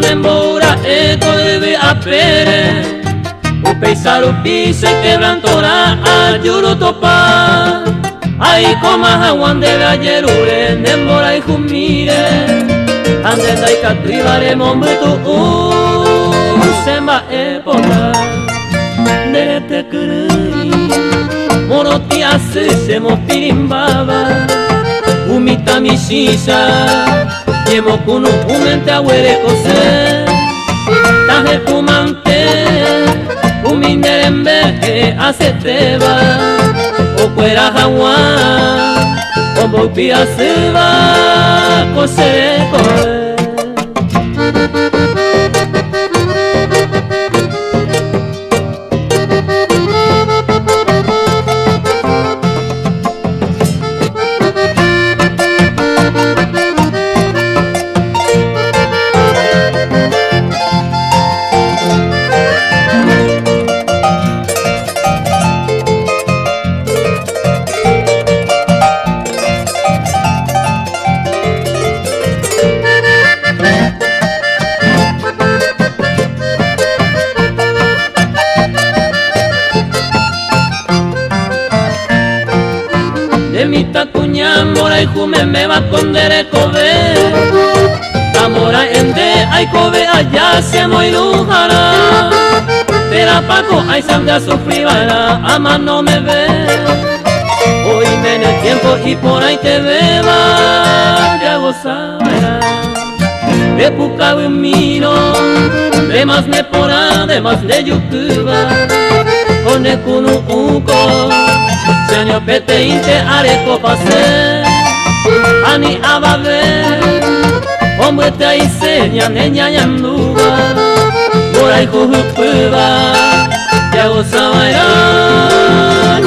nembora eco debe apere Upeisaru pisa y quebrantora ayuro topa Ay coma jaguan debe ayerure nembora y jumire Ande dai catribare mombre tu semba época Derete kurui Moroti asu semo pirimbaba Umita misisa Yemo kunu umente aguere kose Taje kumante Uminerembe aseteba Okwera hawa Ombopi aseba Kose koe Demita kunya mora y jume me va con derekobe Amora ende ay kobe allá se mo ilujara Tera paco ay salga sufribara ama no me ve Hoy ven el tiempo y por ahí te beba ya gozara De puca un mino de más me pora de más de yukuba Con el kunu uko Señor pete inte areko pase Ani ababe Hombre te aiseña neña yanduba Bora y jujupuba Ya gozaba ya